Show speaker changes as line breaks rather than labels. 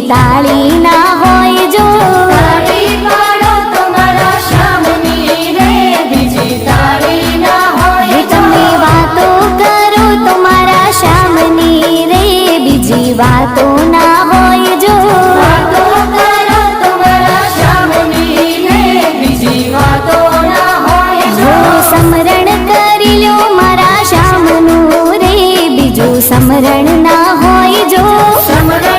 ताली ना होय जो
ताली पाडो तुम्हारा श्यामनी रे बीजी ताली ना होय जो
તમે વાતો કરો તમારા શ્યામની રે બીજી વાતો ના હોય જો
वातो करो तुम्हारा श्यामनी रे बीजी वातो ना होय जो
સમરણ કરી લો મારા શ્યામનું રે બીજું સમરણ ના હોય જો
समरण